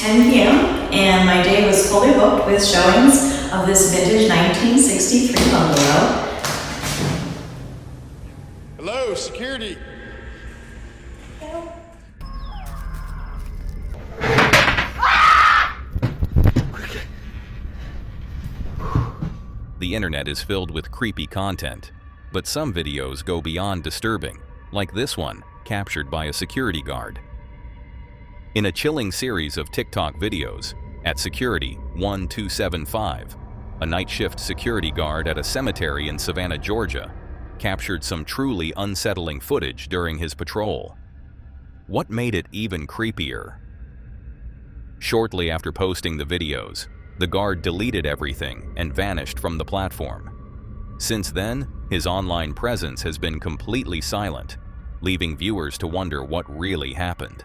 10 p.m. and my day was fully booked with showings of this vintage 1963 bungalow. Hello, security. The internet is filled with creepy content, but some videos go beyond disturbing, like this one, captured by a security guard. In a chilling series of TikTok videos, at Security 1275, a night shift security guard at a cemetery in Savannah, Georgia, captured some truly unsettling footage during his patrol. What made it even creepier? Shortly after posting the videos, the guard deleted everything and vanished from the platform. Since then, his online presence has been completely silent, leaving viewers to wonder what really happened.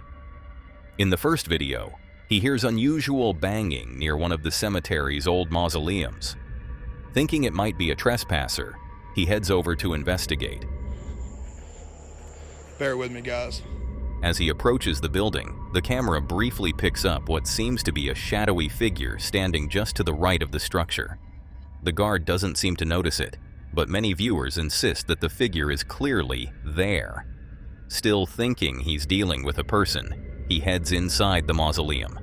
In the first video, he hears unusual banging near one of the cemetery's old mausoleums. Thinking it might be a trespasser, he heads over to investigate. Bear with me, guys. As he approaches the building, the camera briefly picks up what seems to be a shadowy figure standing just to the right of the structure. The guard doesn't seem to notice it, but many viewers insist that the figure is clearly there. Still thinking he's dealing with a person, he heads inside the mausoleum.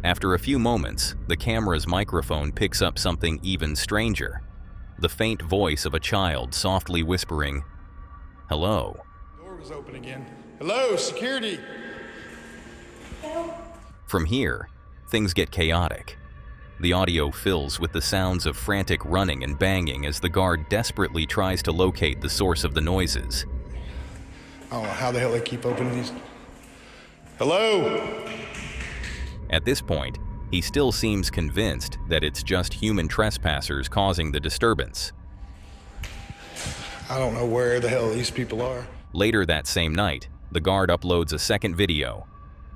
After a few moments, the camera's microphone picks up something even stranger. The faint voice of a child softly whispering, "Hello." The door was open again. Hello, security. From here, things get chaotic. The audio fills with the sounds of frantic running and banging as the guard desperately tries to locate the source of the noises. I don't know how the hell they keep opening these. Hello? At this point, he still seems convinced that it's just human trespassers causing the disturbance. I don't know where the hell these people are. Later that same night, the guard uploads a second video.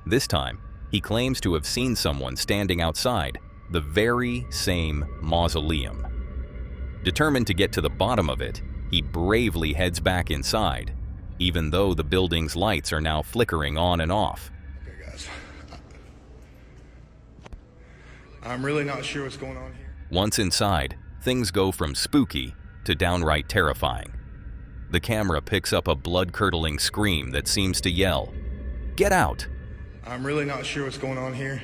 This time, he claims to have seen someone standing outside the very same mausoleum. Determined to get to the bottom of it, he bravely heads back inside, even though the building's lights are now flickering on and off. Okay, guys. I'm really not sure what's going on here. Once inside, things go from spooky to downright terrifying. The camera picks up a blood-curdling scream that seems to yell, "Get out!" I'm really not sure what's going on here.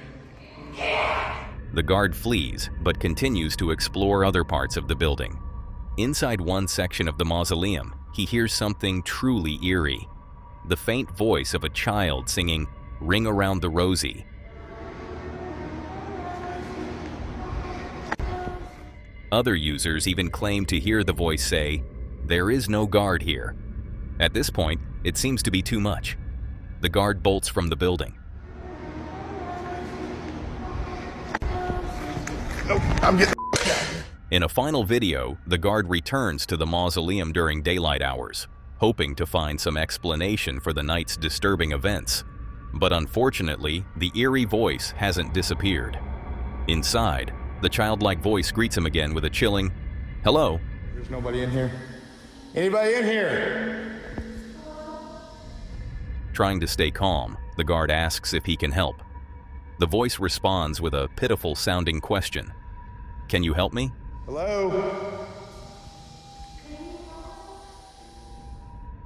The guard flees, but continues to explore other parts of the building. Inside one section of the mausoleum, he hears something truly eerie. The faint voice of a child singing, "Ring Around the Rosie." Other users even claim to hear the voice say, "There is no guard here." At this point, it seems to be too much. The guard bolts from the building. I'm getting. In a final video, the guard returns to the mausoleum during daylight hours, hoping to find some explanation for the night's disturbing events. But unfortunately, the eerie voice hasn't disappeared. Inside, the childlike voice greets him again with a chilling, "Hello." There's nobody in here. Anybody in here? Trying to stay calm, the guard asks if he can help. The voice responds with a pitiful-sounding question. "Can you help me?" Hello?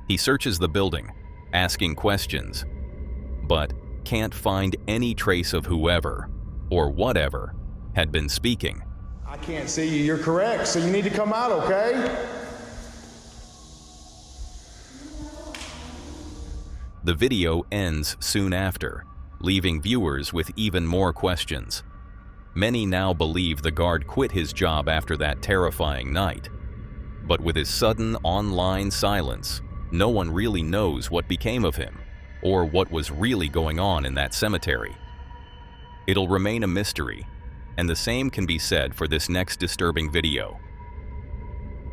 He searches the building, asking questions, but can't find any trace of whoever, or whatever, had been speaking. I can't see you. You're correct, so you need to come out, okay? The video ends soon after, leaving viewers with even more questions. Many now believe the guard quit his job after that terrifying night. But with his sudden online silence, no one really knows what became of him, or what was really going on in that cemetery. It'll remain a mystery, and the same can be said for this next disturbing video.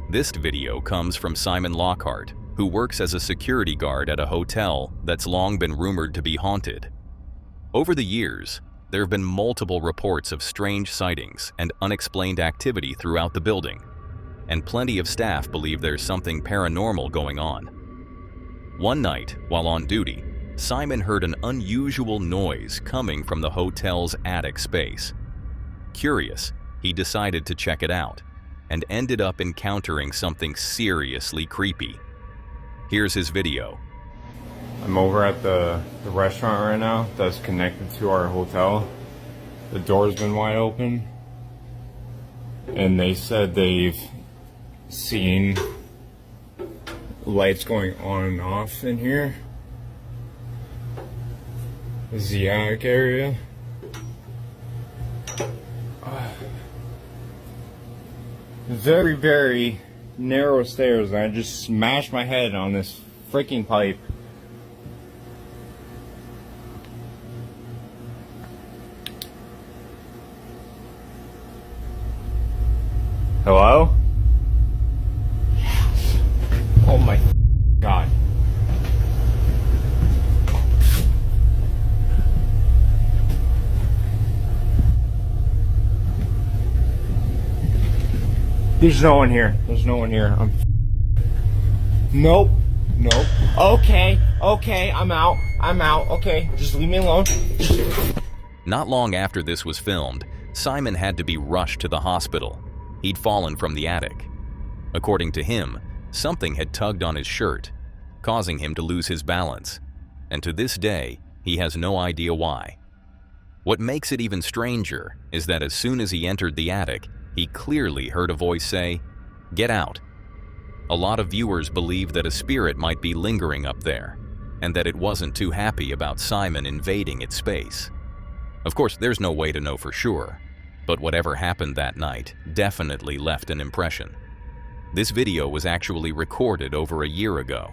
This video comes from Simon Lockhart, who works as a security guard at a hotel that's long been rumored to be haunted. Over the years, there have been multiple reports of strange sightings and unexplained activity throughout the building, and plenty of staff believe there's something paranormal going on. One night, while on duty, Simon heard an unusual noise coming from the hotel's attic space. Curious, he decided to check it out and ended up encountering something seriously creepy. Here's his video. I'm over at the restaurant right now that's connected to our hotel. The door's been wide open, and they said they've seen lights going on and off in here. This is the attic area. Very, very narrow stairs, and I just smashed my head on this freaking pipe. Hello? Oh my God. There's no one here. There's no one here. Nope. Nope. Okay. Okay. I'm out. Okay. Just leave me alone. Not long after this was filmed, Simon had to be rushed to the hospital. He'd fallen from the attic. According to him, something had tugged on his shirt, causing him to lose his balance. And to this day, he has no idea why. What makes it even stranger is that as soon as he entered the attic, he clearly heard a voice say, "Get out." A lot of viewers believe that a spirit might be lingering up there, and that it wasn't too happy about Simon invading its space. Of course, there's no way to know for sure, but whatever happened that night definitely left an impression. This video was actually recorded over a year ago,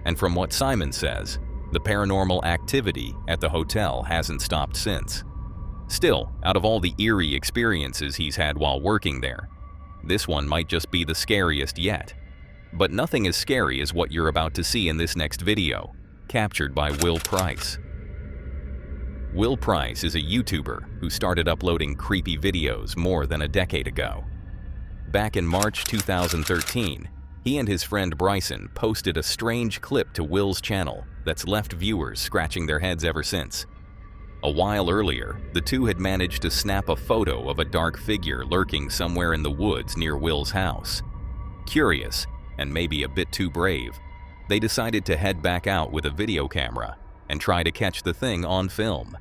and from what Simon says, the paranormal activity at the hotel hasn't stopped since. Still, out of all the eerie experiences he's had while working there, this one might just be the scariest yet. But nothing as scary as what you're about to see in this next video, captured by Will Price. Will Price is a YouTuber who started uploading creepy videos more than a decade ago. Back in March 2013, he and his friend Bryson posted a strange clip to Will's channel that's left viewers scratching their heads ever since. A while earlier, the two had managed to snap a photo of a dark figure lurking somewhere in the woods near Will's house. Curious, and maybe a bit too brave, they decided to head back out with a video camera and try to catch the thing on film.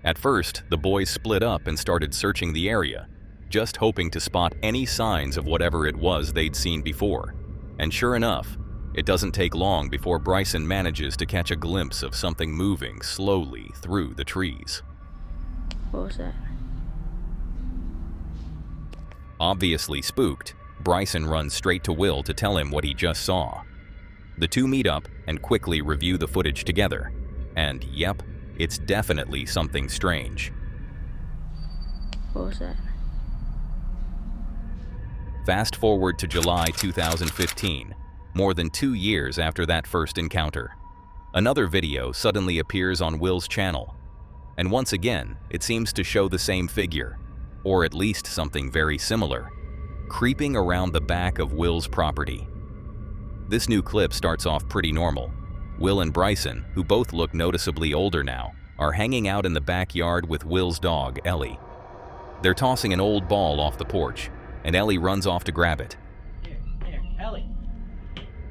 At first, the boys split up and started searching the area, just hoping to spot any signs of whatever it was they'd seen before. And sure enough, it doesn't take long before Bryson manages to catch a glimpse of something moving slowly through the trees. What was that? Obviously spooked, Bryson runs straight to Will to tell him what he just saw. The two meet up and quickly review the footage together. And yep, it's definitely something strange. What was that? Fast forward to July 2015, more than 2 years after that first encounter. Another video suddenly appears on Will's channel, and once again, it seems to show the same figure, or at least something very similar, creeping around the back of Will's property. This new clip starts off pretty normal. Will and Bryson, who both look noticeably older now, are hanging out in the backyard with Will's dog, Ellie. They're tossing an old ball off the porch, and Ellie runs off to grab it. Here, Ellie.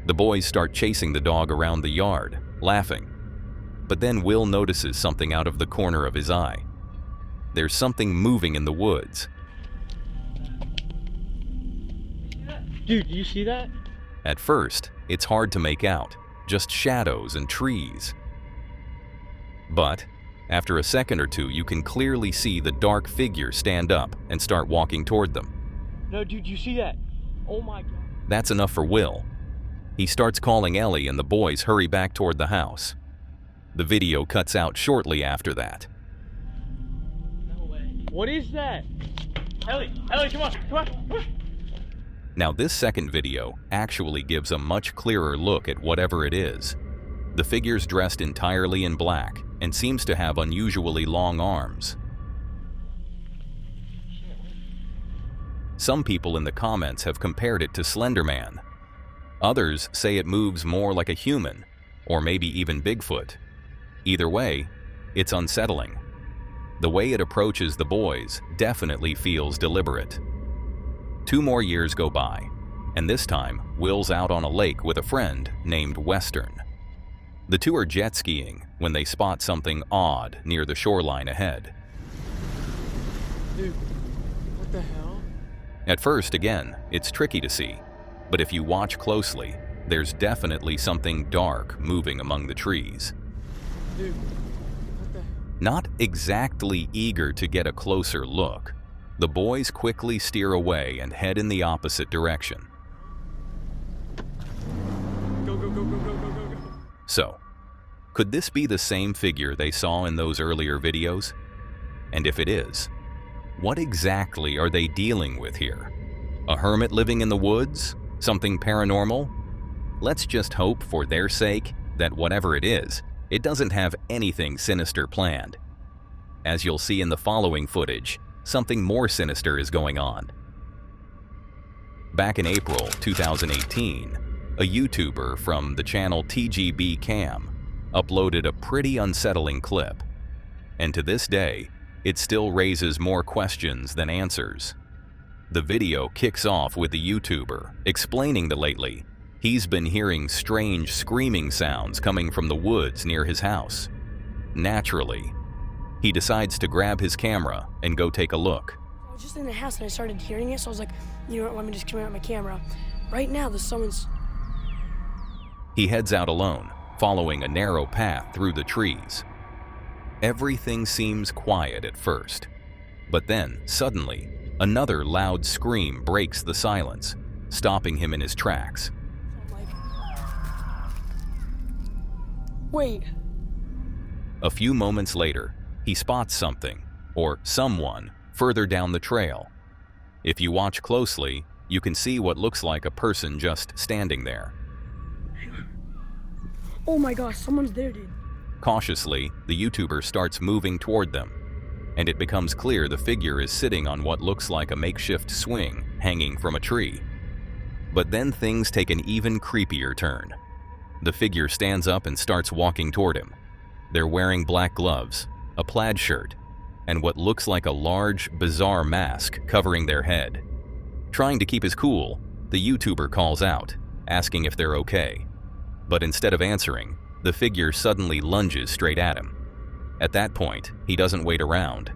The boys start chasing the dog around the yard, laughing. But then Will notices something out of the corner of his eye. There's something moving in the woods. Dude, do you see that? At first, it's hard to make out, just shadows and trees. But after a second or two, you can clearly see the dark figure stand up and start walking toward them. No, dude, you see that? Oh my God. That's enough for Will. He starts calling Ellie and the boys hurry back toward the house. The video cuts out shortly after that. No way. What is that? Ellie, come on. Now this second video actually gives a much clearer look at whatever it is. The figure's dressed entirely in black and seems to have unusually long arms. Some people in the comments have compared it to Slender Man. Others say it moves more like a human, or maybe even Bigfoot. Either way, it's unsettling. The way it approaches the boys definitely feels deliberate. 2 more years go by, and this time, Will's out on a lake with a friend named Western. The two are jet skiing when they spot something odd near the shoreline ahead. Dude, what the hell? At first, again, it's tricky to see, but if you watch closely, there's definitely something dark moving among the trees. Dude, what the hell? Not exactly eager to get a closer look, the boys quickly steer away and head in the opposite direction. Go, go, go, go, go, go, go, go. So, could this be the same figure they saw in those earlier videos? And if it is, what exactly are they dealing with here? A hermit living in the woods? Something paranormal? Let's just hope for their sake that whatever it is, it doesn't have anything sinister planned. As you'll see in the following footage, something more sinister is going on. Back in April 2018, a YouTuber from the channel TGB Cam uploaded a pretty unsettling clip. And to this day, it still raises more questions than answers. The video kicks off with the YouTuber explaining that lately, he's been hearing strange screaming sounds coming from the woods near his house. Naturally, he decides to grab his camera and go take a look. I was just in the house and I started hearing it, so I was like, you know what, let me just come out my camera. Right now, someone's... He heads out alone, following a narrow path through the trees. Everything seems quiet at first, but then, suddenly, another loud scream breaks the silence, stopping him in his tracks. I'm like... Wait. A few moments later, he spots something, or someone, further down the trail. If you watch closely, you can see what looks like a person just standing there. Oh my gosh, someone's there, dude. Cautiously, the YouTuber starts moving toward them, and it becomes clear the figure is sitting on what looks like a makeshift swing hanging from a tree. But then things take an even creepier turn. The figure stands up and starts walking toward him. They're wearing black gloves, a plaid shirt, and what looks like a large, bizarre mask covering their head. Trying to keep his cool, the YouTuber calls out, asking if they're okay. But instead of answering, the figure suddenly lunges straight at him. At that point, he doesn't wait around.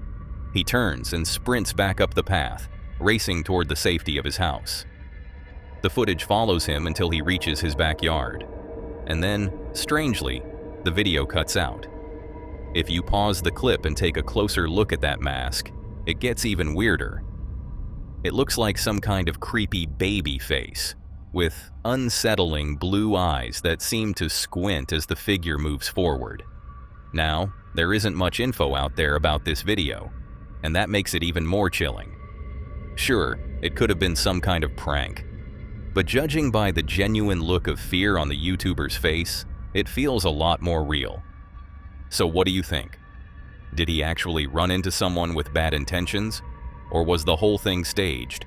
He turns and sprints back up the path, racing toward the safety of his house. The footage follows him until he reaches his backyard. And then, strangely, the video cuts out. If you pause the clip and take a closer look at that mask, it gets even weirder. It looks like some kind of creepy baby face, with unsettling blue eyes that seem to squint as the figure moves forward. Now, there isn't much info out there about this video, and that makes it even more chilling. Sure, it could have been some kind of prank, but judging by the genuine look of fear on the YouTuber's face, it feels a lot more real. So what do you think? Did he actually run into someone with bad intentions, or was the whole thing staged?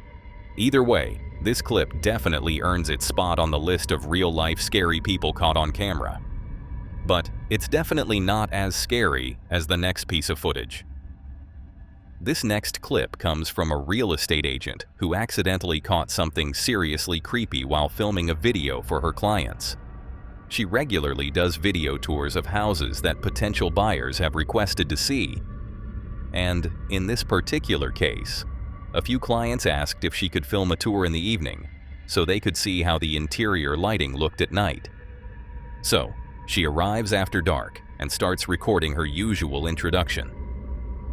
Either way, this clip definitely earns its spot on the list of real-life scary people caught on camera. But it's definitely not as scary as the next piece of footage. This next clip comes from a real estate agent who accidentally caught something seriously creepy while filming a video for her clients. She regularly does video tours of houses that potential buyers have requested to see. And in this particular case, a few clients asked if she could film a tour in the evening, so they could see how the interior lighting looked at night. So, she arrives after dark and starts recording her usual introduction.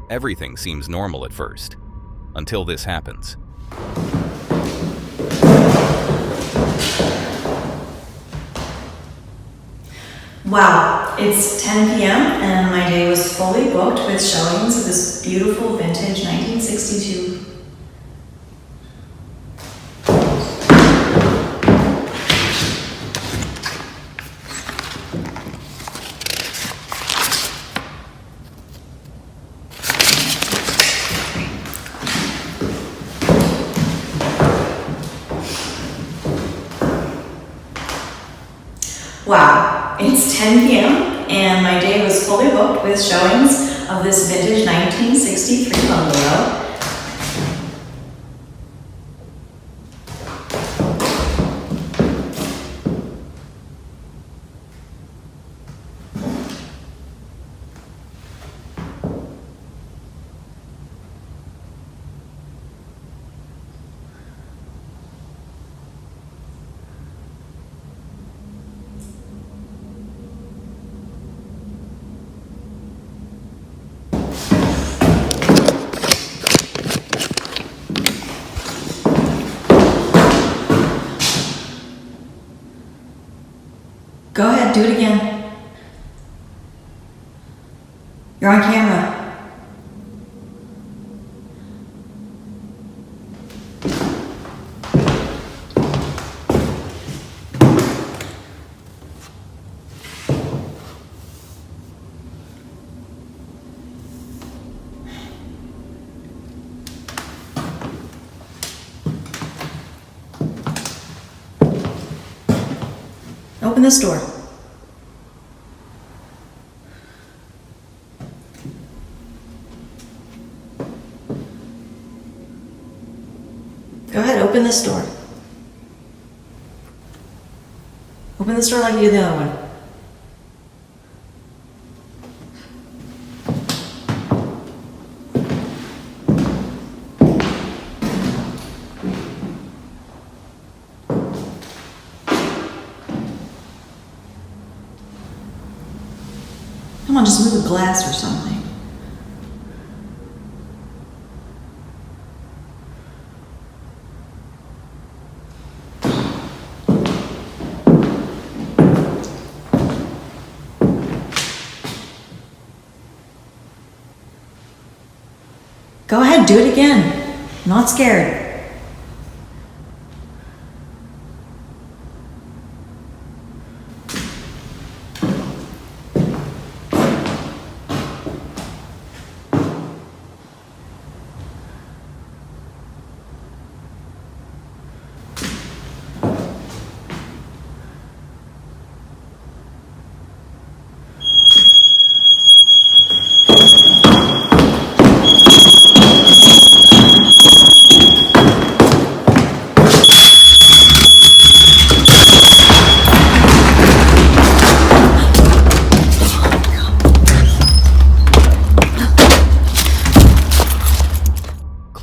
Everything seems normal at first, until this happens. Wow, it's 10 p.m. and my day was fully booked with showings of this beautiful vintage 1962. Wow, it's 10 p.m. and my day was fully booked with showings of this vintage 1963 bungalow. Go ahead, do it again. You're on camera. Open this door. Go ahead, open this door. Open this door like you did the other one. Come on, just move the glass or something. Go ahead, do it again. I'm not scared.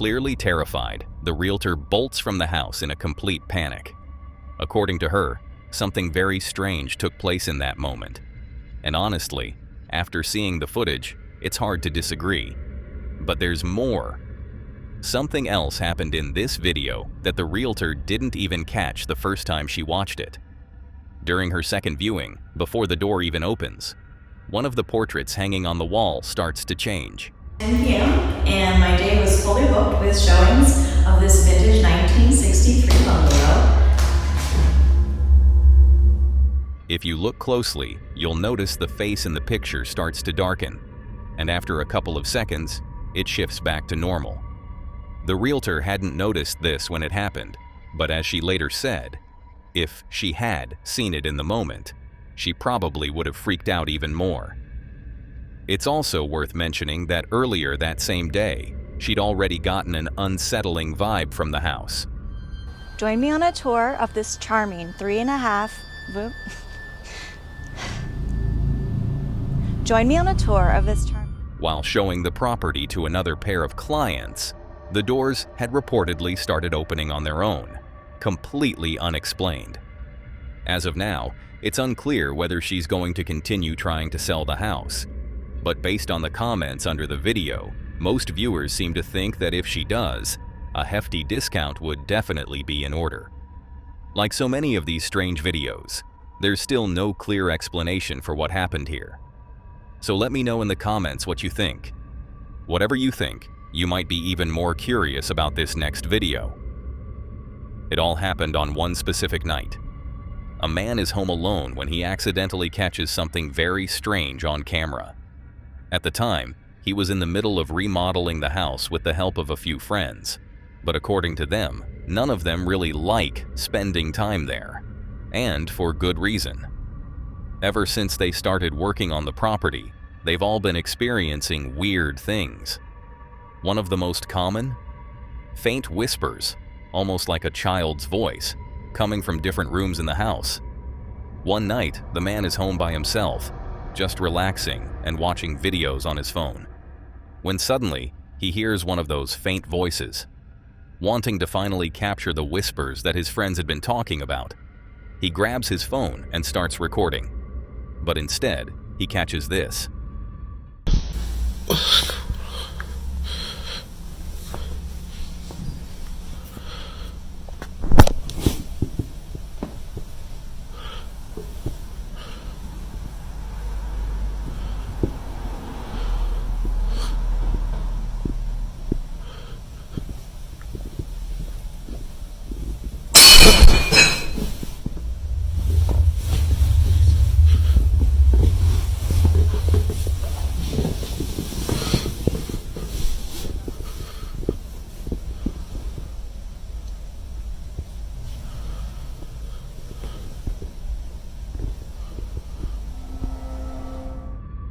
Clearly terrified, the realtor bolts from the house in a complete panic. According to her, something very strange took place in that moment. And honestly, after seeing the footage, it's hard to disagree. But there's more. Something else happened in this video that the realtor didn't even catch the first time she watched it. During her second viewing, before the door even opens, one of the portraits hanging on the wall starts to change. 10 p.m. and my day was fully booked with showings of this vintage 1963 bungalow. If you look closely, you'll notice the face in the picture starts to darken, and after a couple of seconds, it shifts back to normal. The realtor hadn't noticed this when it happened, but as she later said, if she had seen it in the moment, she probably would have freaked out even more. It's also worth mentioning that earlier that same day, she'd already gotten an unsettling vibe from the house. Join me on a tour of this charming 3.5. Join me on a tour of this While showing the property to another pair of clients, the doors had reportedly started opening on their own, completely unexplained. As of now, it's unclear whether she's going to continue trying to sell the house. But based on the comments under the video, most viewers seem to think that if she does, a hefty discount would definitely be in order. Like so many of these strange videos, there's still no clear explanation for what happened here. So let me know in the comments what you think. Whatever you think, you might be even more curious about this next video. It all happened on one specific night. A man is home alone when he accidentally catches something very strange on camera. At the time, he was in the middle of remodeling the house with the help of a few friends, but according to them, none of them really like spending time there, and for good reason. Ever since they started working on the property, they've all been experiencing weird things. One of the most common? Faint whispers, almost like a child's voice, coming from different rooms in the house. One night, the man is home by himself, just relaxing and watching videos on his phone, when suddenly he hears one of those faint voices. Wanting to finally capture the whispers that his friends had been talking about, he grabs his phone and starts recording. But instead, he catches this.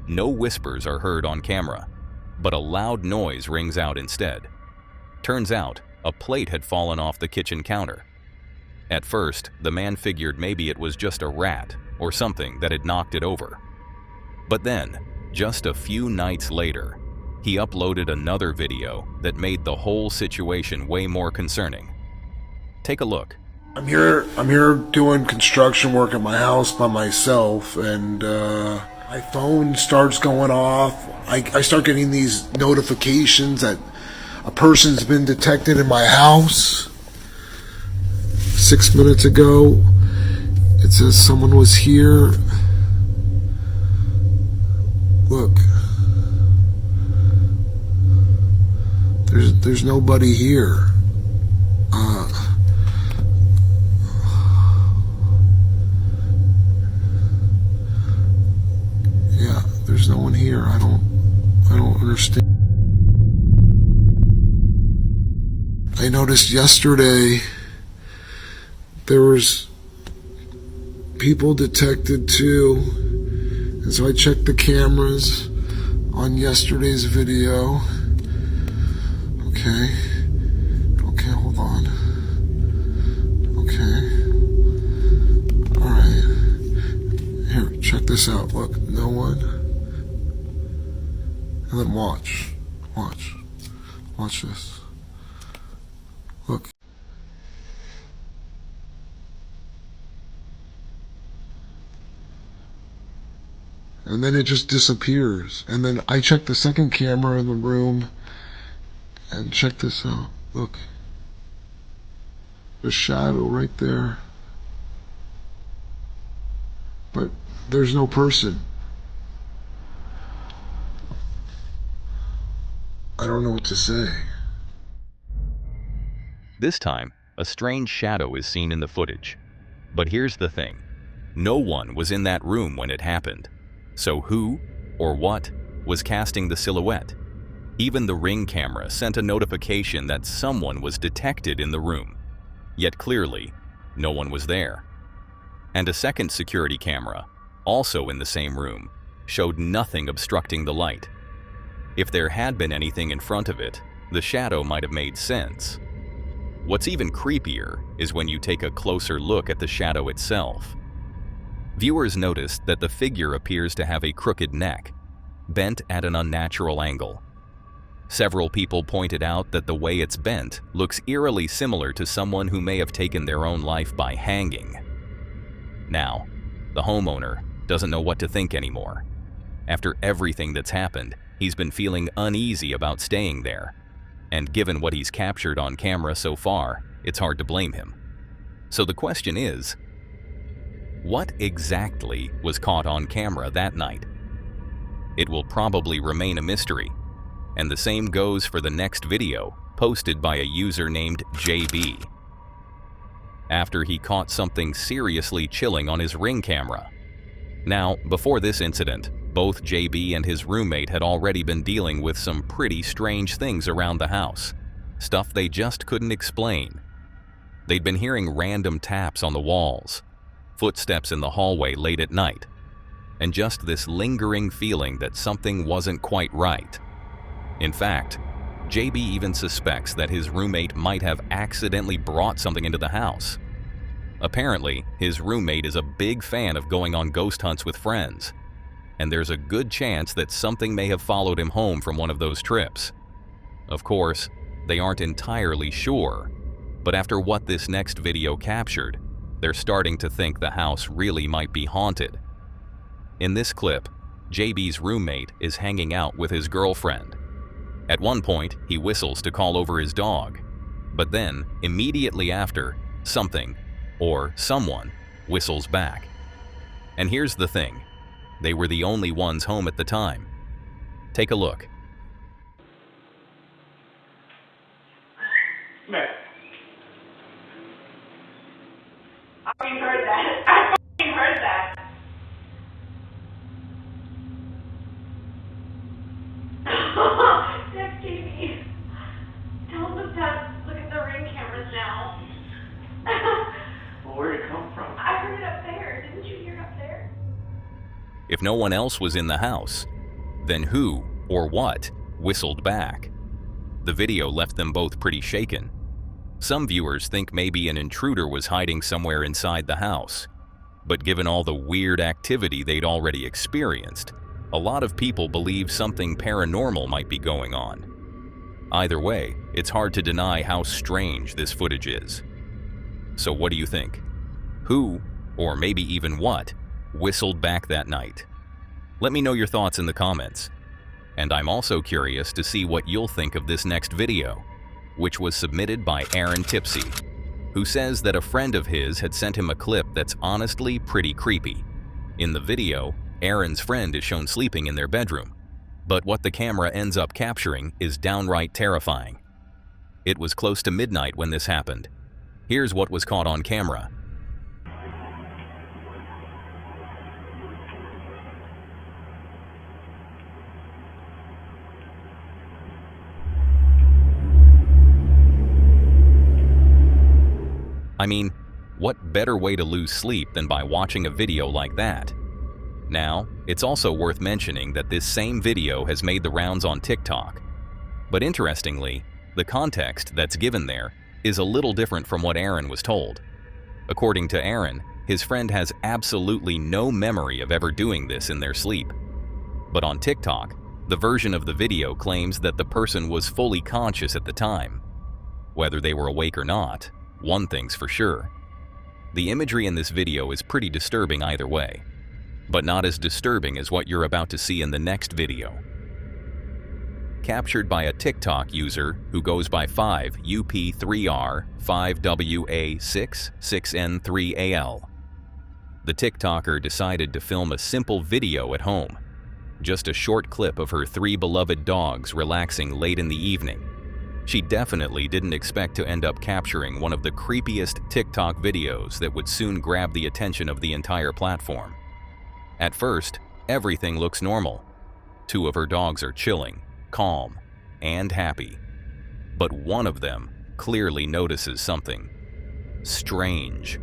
No whispers are heard on camera, but a loud noise rings out instead. Turns out, a plate had fallen off the kitchen counter. At first, the man figured maybe it was just a rat or something that had knocked it over. But then, just a few nights later, he uploaded another video that made the whole situation way more concerning. Take a look. I'm here doing construction work at my house by myself, and my phone starts going off. I start getting these notifications that a person's been detected in my house. 6 minutes ago, it says someone was here. Look. There's nobody here. Yeah, there's no one here. I don't understand. I noticed yesterday there was people detected too, and so I checked the cameras on yesterday's video. Okay, hold on. Okay. Alright. Here, check this out. Look, no one. And then watch. Watch this. Look. And then it just disappears. And then I check the second camera in the room. And check this out. Look. There's a shadow right there. But there's no person. I don't know what to say. This time, a strange shadow is seen in the footage. But here's the thing. No one was in that room when it happened. So who, or what, was casting the silhouette? Even the Ring camera sent a notification that someone was detected in the room. Yet clearly, no one was there. And a second security camera, also in the same room, showed nothing obstructing the light. If there had been anything in front of it, the shadow might have made sense. What's even creepier is when you take a closer look at the shadow itself. Viewers noticed that the figure appears to have a crooked neck, bent at an unnatural angle. Several people pointed out that the way it's bent looks eerily similar to someone who may have taken their own life by hanging. Now, the homeowner doesn't know what to think anymore. After everything that's happened, he's been feeling uneasy about staying there. And given what he's captured on camera so far, it's hard to blame him. So the question is, what exactly was caught on camera that night? It will probably remain a mystery. And the same goes for the next video, posted by a user named JB. After he caught something seriously chilling on his Ring camera. Now, before this incident, both JB and his roommate had already been dealing with some pretty strange things around the house. Stuff they just couldn't explain. They'd been hearing random taps on the walls, footsteps in the hallway late at night, and just this lingering feeling that something wasn't quite right. In fact, JB even suspects that his roommate might have accidentally brought something into the house. Apparently, his roommate is a big fan of going on ghost hunts with friends, and there's a good chance that something may have followed him home from one of those trips. Of course, they aren't entirely sure, but after what this next video captured, they're starting to think the house really might be haunted. In this clip, JB's roommate is hanging out with his girlfriend. At one point, he whistles to call over his dog, but then, immediately after, something, or someone, whistles back. And here's the thing, they were the only ones home at the time. Take a look. Smith. I fucking heard that. I fucking heard that. That's Jamie. Tell him to look at the ring cameras now. Well, where'd it come from? I heard it up there. Didn't you hear it up there? If no one else was in the house, then who or what whistled back? The video left them both pretty shaken. Some viewers think maybe an intruder was hiding somewhere inside the house, but given all the weird activity they'd already experienced, a lot of people believe something paranormal might be going on. Either way, it's hard to deny how strange this footage is. So what do you think? Who, or maybe even what, whistled back that night? Let me know your thoughts in the comments. And I'm also curious to see what you'll think of this next video, which was submitted by Aaron Tipsy, who says that a friend of his had sent him a clip that's honestly pretty creepy. In the video, Aaron's friend is shown sleeping in their bedroom, but what the camera ends up capturing is downright terrifying. It was close to midnight when this happened. Here's what was caught on camera. I mean, what better way to lose sleep than by watching a video like that? Now, it's also worth mentioning that this same video has made the rounds on TikTok. But interestingly, the context that's given there is a little different from what Aaron was told. According to Aaron, his friend has absolutely no memory of ever doing this in their sleep. But on TikTok, the version of the video claims that the person was fully conscious at the time. Whether they were awake or not, one thing's for sure. The imagery in this video is pretty disturbing either way, but not as disturbing as what you're about to see in the next video. Captured by a TikTok user who goes by 5UP3R5WA66N3AL. The TikToker decided to film a simple video at home, just a short clip of her 3 beloved dogs relaxing late in the evening. She definitely didn't expect to end up capturing one of the creepiest TikTok videos that would soon grab the attention of the entire platform. At first, everything looks normal. 2 of her dogs are chilling, calm, and happy. But one of them clearly notices something strange.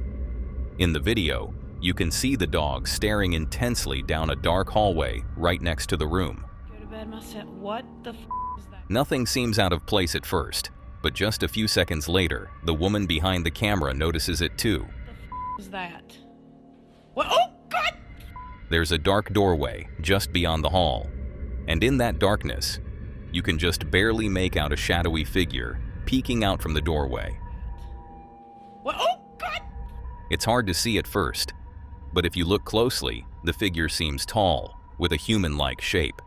In the video, you can see the dog staring intensely down a dark hallway right next to the room. Go to bed, my son. What the f is that? Nothing seems out of place at first, but just a few seconds later, the woman behind the camera notices it too. What the f is that? What? Oh, God! There's a dark doorway just beyond the hall, and in that darkness, you can just barely make out a shadowy figure peeking out from the doorway. What? Oh, God! It's hard to see at first, but if you look closely, the figure seems tall, with a human-like shape.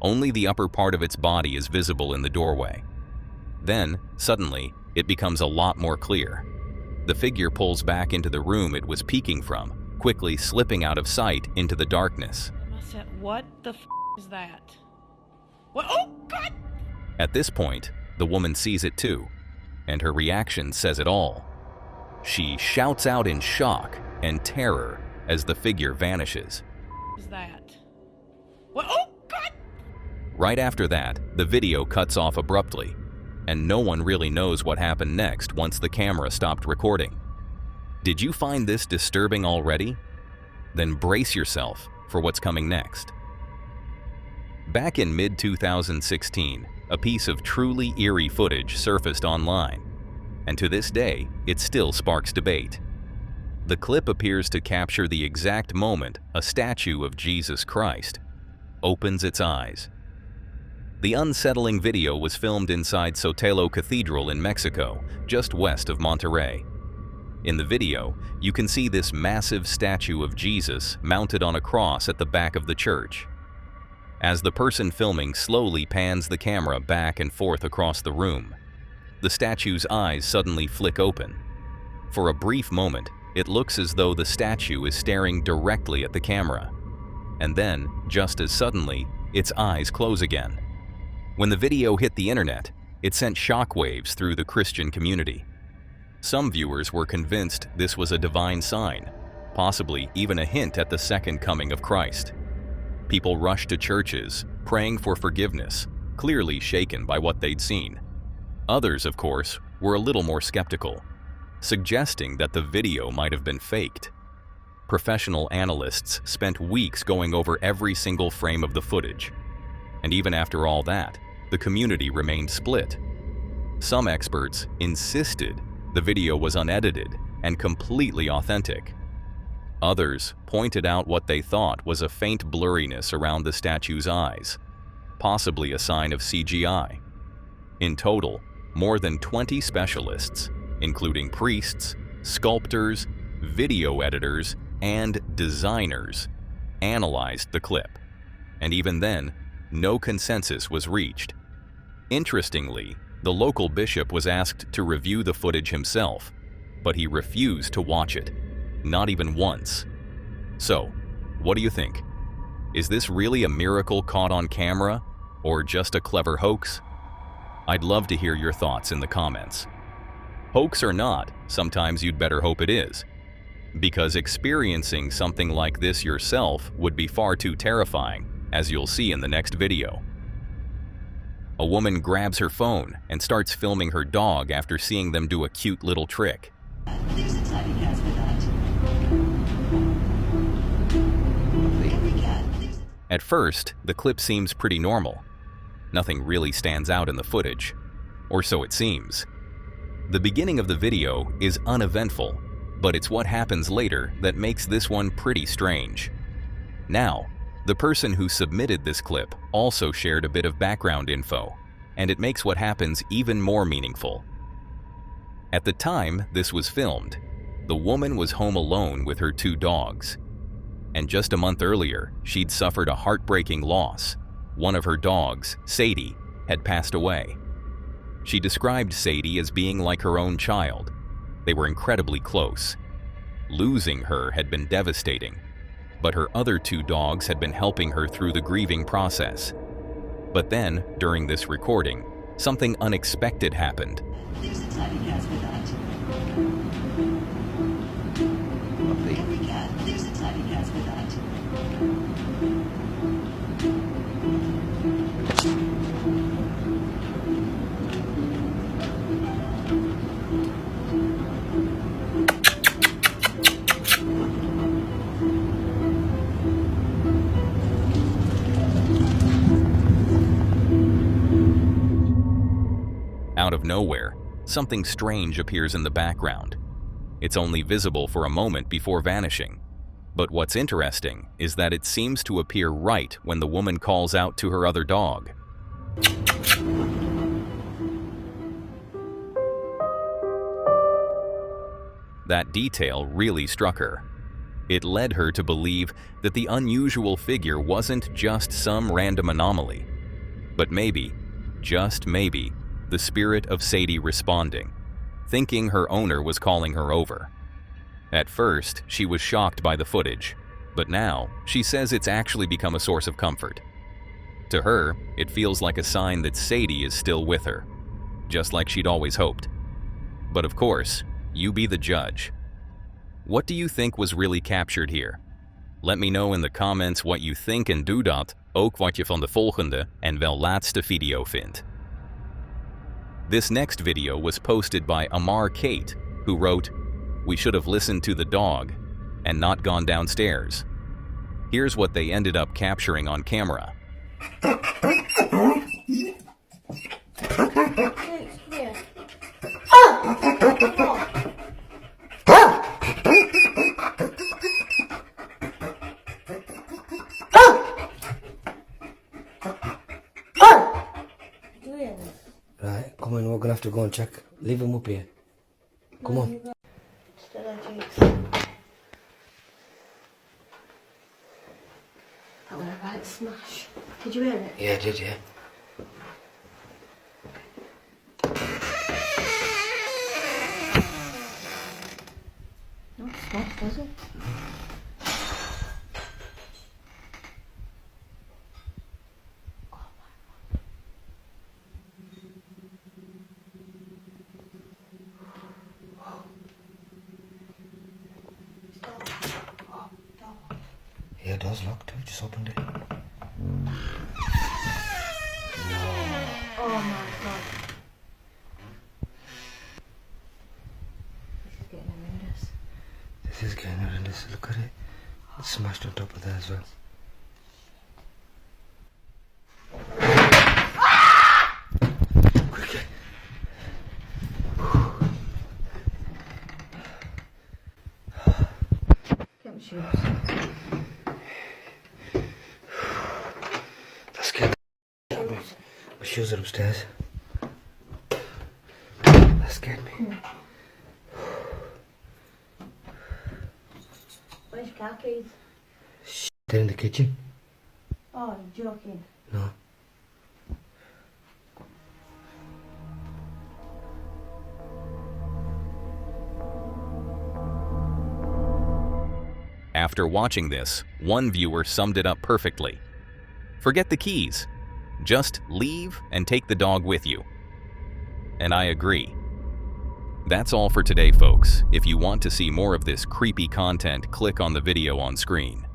Only the upper part of its body is visible in the doorway. Then, suddenly, it becomes a lot more clear. The figure pulls back into the room it was peeking from, quickly slipping out of sight into the darkness. What the f is that? What? Oh, God! At this point, the woman sees it too, and her reaction says it all. She shouts out in shock and terror as the figure vanishes. What is that? What? Oh, God! Right after that, the video cuts off abruptly, and no one really knows what happened next once the camera stopped recording. Did you find this disturbing already? Then brace yourself for what's coming next. Back in mid-2016, a piece of truly eerie footage surfaced online, and to this day, it still sparks debate. The clip appears to capture the exact moment a statue of Jesus Christ opens its eyes. The unsettling video was filmed inside Sotelo Cathedral in Mexico, just west of Monterrey. In the video, you can see this massive statue of Jesus mounted on a cross at the back of the church. As the person filming slowly pans the camera back and forth across the room, the statue's eyes suddenly flick open. For a brief moment, it looks as though the statue is staring directly at the camera. And then, just as suddenly, its eyes close again. When the video hit the internet, it sent shockwaves through the Christian community. Some viewers were convinced this was a divine sign, possibly even a hint at the second coming of Christ. People rushed to churches, praying for forgiveness, clearly shaken by what they'd seen. Others, of course, were a little more skeptical, suggesting that the video might have been faked. Professional analysts spent weeks going over every single frame of the footage. And even after all that, the community remained split. Some experts insisted the video was unedited and completely authentic. Others pointed out what they thought was a faint blurriness around the statue's eyes, possibly a sign of CGI. In total, more than 20 specialists, including priests, sculptors, video editors, and designers, analyzed the clip. And even then, no consensus was reached. Interestingly, the local bishop was asked to review the footage himself, but he refused to watch it, not even once. So, what do you think? Is this really a miracle caught on camera, or just a clever hoax? I'd love to hear your thoughts in the comments. Hoax or not, sometimes you'd better hope it is, because experiencing something like this yourself would be far too terrifying, as you'll see in the next video. A woman grabs her phone and starts filming her dog after seeing them do a cute little trick. There's a tiny cat for that. Every cat. At first, the clip seems pretty normal. Nothing really stands out in the footage, or so it seems. The beginning of the video is uneventful, but it's what happens later that makes this one pretty strange. Now, the person who submitted this clip also shared a bit of background info, and it makes what happens even more meaningful. At the time this was filmed, the woman was home alone with her 2 dogs. And just a month earlier, she'd suffered a heartbreaking loss. One of her dogs, Sadie, had passed away. She described Sadie as being like her own child. They were incredibly close. Losing her had been devastating, but her other 2 dogs had been helping her through the grieving process. But then, during this recording, something unexpected happened. There's a tiny cat for that. Every cat. There's a tiny cat for that. Out of nowhere, something strange appears in the background. It's only visible for a moment before vanishing. But what's interesting is that it seems to appear right when the woman calls out to her other dog. That detail really struck her. It led her to believe that the unusual figure wasn't just some random anomaly, but maybe, just maybe, the spirit of Sadie responding, thinking her owner was calling her over. At first, she was shocked by the footage, but now she says it's actually become a source of comfort. To her, it feels like a sign that Sadie is still with her, just like she'd always hoped. But of course, you be the judge. What do you think was really captured here? Let me know in the comments what you think en doe dat ook wat je van de volgende en wel laatste video vindt. This next video was posted by Amar Kate, who wrote, "We should have listened to the dog and not gone downstairs." Here's what they ended up capturing on camera. Right, come on, we're gonna have to go and check. Leave him up here. Come on. That was a right smash. Did you hear it? Yeah, I did, yeah. No, it's not, does it? Yeah, it does look too. Just opened it. No. Oh my god. This is getting horrendous. This is getting horrendous. Look at it. It's smashed on top of there as well. Quickly. Get my shoes. That scared the out of me. My shoes are upstairs. That scared me. Where's your car keys? They're in the kitchen. Oh, you're joking. No. After watching this, one viewer summed it up perfectly. Forget the keys. Just leave and take the dog with you. And I agree. That's all for today, folks. If you want to see more of this creepy content, click on the video on screen.